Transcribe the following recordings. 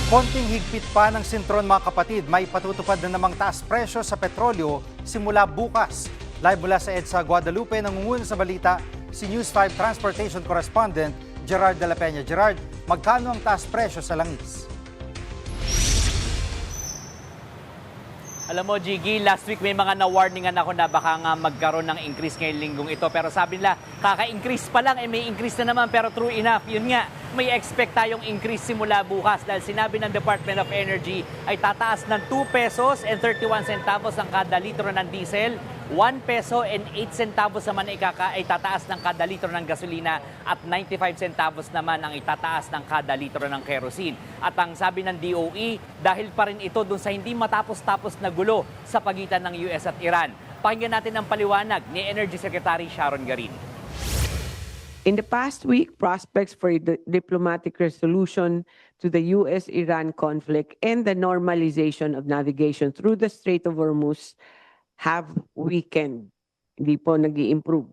Konting higpit pa ng sintron mga kapatid, may patutupad na namang taas presyo sa petrolyo simula bukas. Live mula sa EDSA Guadalupe, nangunguna sa balita si News 5 Transportation Correspondent Gerard de la Peña. Gerard, magkano ang taas presyo sa langis? Alam mo, Jiggy, last week may mga na-warningan ako na baka nga magkaroon ng increase ngayong linggong ito. Pero sabi nila, kaka-increase pa lang, may increase na naman. Pero true enough, yun nga, may expect tayong increase simula bukas. Dahil sinabi ng Department of Energy ay tataas ng 2 pesos and 31 centavos ang kada litro ng diesel. 1 peso and 8 centavos naman ay tataas ng kada litro ng gasolina at 95 centavos naman ang itataas ng kada litro ng kerosene. At ang sabi ng DOE, dahil pa rin ito dun sa hindi matapos-tapos na gulo sa pagitan ng US at Iran. Pakinggan natin ang paliwanag ni Energy Secretary Sharon Garin. In the past week, prospects for the diplomatic resolution to the US-Iran conflict and the normalization of navigation through the Strait of Hormuz have weakened. Hindi po nag-i-improve.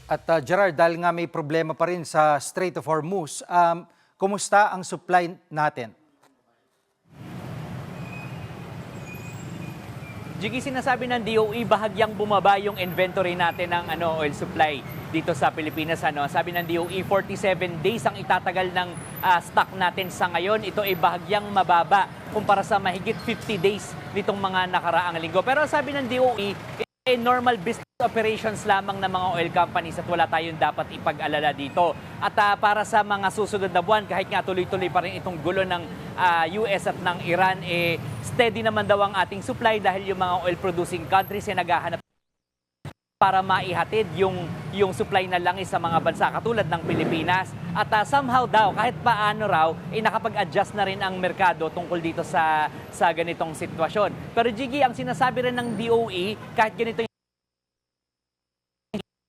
At Gerard, dahil nga may problema pa rin sa Strait of Hormuz, kumusta ang supply natin? Jiggy, sinasabi ng DOE, bahagyang bumaba yung inventory natin ng oil supply dito sa Pilipinas. Sabi ng DOE, 47 days ang itatagal ng stock natin sa ngayon. Ito ay bahagyang mababa kumpara sa mahigit 50 days nitong mga nakaraang linggo. Pero sabi ng DOE, normal business operations lamang ng mga oil companies at wala tayong dapat ipag-alala dito. At para sa mga susunod na buwan, kahit nga tuloy-tuloy pa rin itong gulo ng US at ng Iran, steady naman daw ang ating supply dahil yung mga oil-producing countries ay naghahanap para maihatid yung supply na langis sa mga bansa katulad ng Pilipinas. At somehow daw, kahit paano raw, nakapag-adjust na rin ang merkado tungkol dito sa ganitong sitwasyon. Pero Jiggy, ang sinasabi rin ng DOE, kahit ganito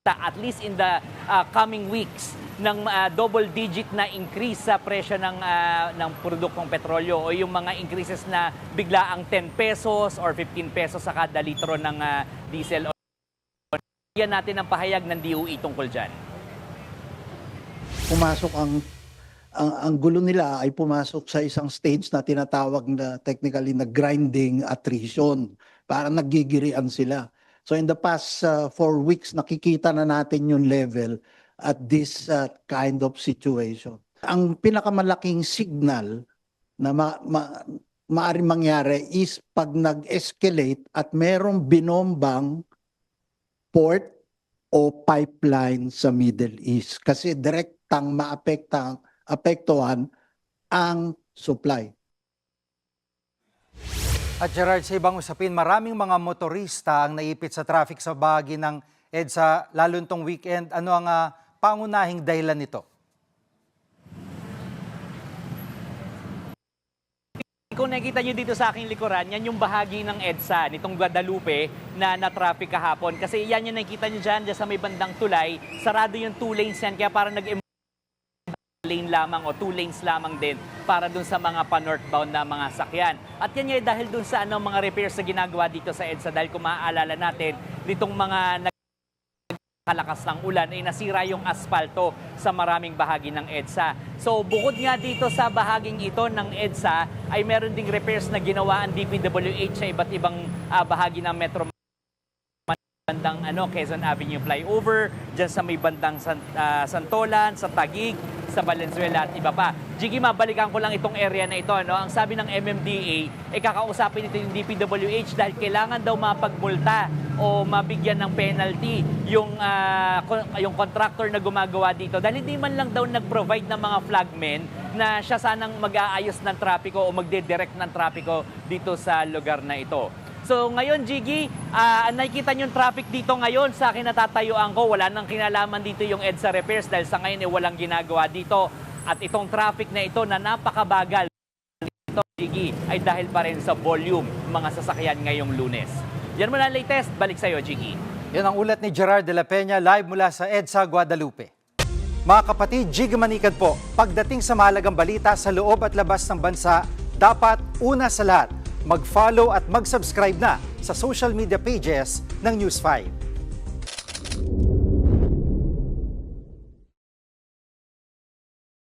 at least in the coming weeks ng double-digit na increase sa presyo ng produktong petrolyo o yung mga increases na bigla ang 10 pesos or 15 pesos sa kada litro ng diesel. Yan natin ang pahayag ng DOE tungkol dyan. Pumasok ang gulo nila ay pumasok sa isang stage na tinatawag na technically na grinding attrition. Parang naggigirian sila. So in the past 4 weeks, nakikita na natin yung level at this kind of situation. Ang pinakamalaking signal na maaaring mangyari is pag nag-escalate at merong binombang port o pipeline sa Middle East. Kasi direktang maapektuhan ang supply. At Gerard, sa ibang usapin, maraming mga motorista ang naipit sa traffic sa bahagi ng EDSA, lalo nitong weekend. Ano ang pangunahing dahilan nito? Kung nakikita nyo dito sa aking likuran, yan yung bahagi ng EDSA, nitong Guadalupe na na-traffic kahapon. Kasi yan yung nakikita nyo dyan sa may bandang tulay, sarado yung 2 lanes yan, kaya parang lane lamang o 2 lanes lamang din para dun sa mga pa-northbound na mga sakyan. At yan ay dahil dun sa mga repairs na ginagawa dito sa EDSA dahil kung maaalala natin, nitong mga kalakas ng ulan ay nasira yung asfalto sa maraming bahagi ng EDSA. So bukod nga dito sa bahaging ito ng EDSA ay meron ding repairs na ginawa ang DPWH sa iba't ibang bahagi ng Metro bandang Quezon Avenue flyover, dyan sa may bandang Santolan, sa Taguig, sa Valenzuela at iba pa. Jiggy, mabalikan ko lang itong area na ito. Ang sabi ng MMDA, kakausapin ito yung DPWH dahil kailangan daw mapagbulta o mabigyan ng penalty yung contractor na gumagawa dito. Dahil hindi man lang daw nag-provide ng mga flagmen na siya sanang mag-aayos ng trapiko o magde-direct ng trapiko dito sa lugar na ito. So ngayon, Jiggy, nakikita nyo yung traffic dito ngayon. Sa akin natatayuan ko, wala nang kinalaman dito yung EDSA repairs dahil sa ngayon walang ginagawa dito. At itong traffic na ito na napakabagal dito, Jiggy, ay dahil pa rin sa volume mga sasakyan ngayong Lunes. Yan muna ang latest. Balik sa'yo, Jiggy. Yan ang ulat ni Gerard de la Peña live mula sa EDSA Guadalupe. Mga kapatid, Jiggy Manikad po. Pagdating sa mahalagang balita sa loob at labas ng bansa, dapat una sa lahat, mag-follow at mag-subscribe na sa social media pages ng News 5.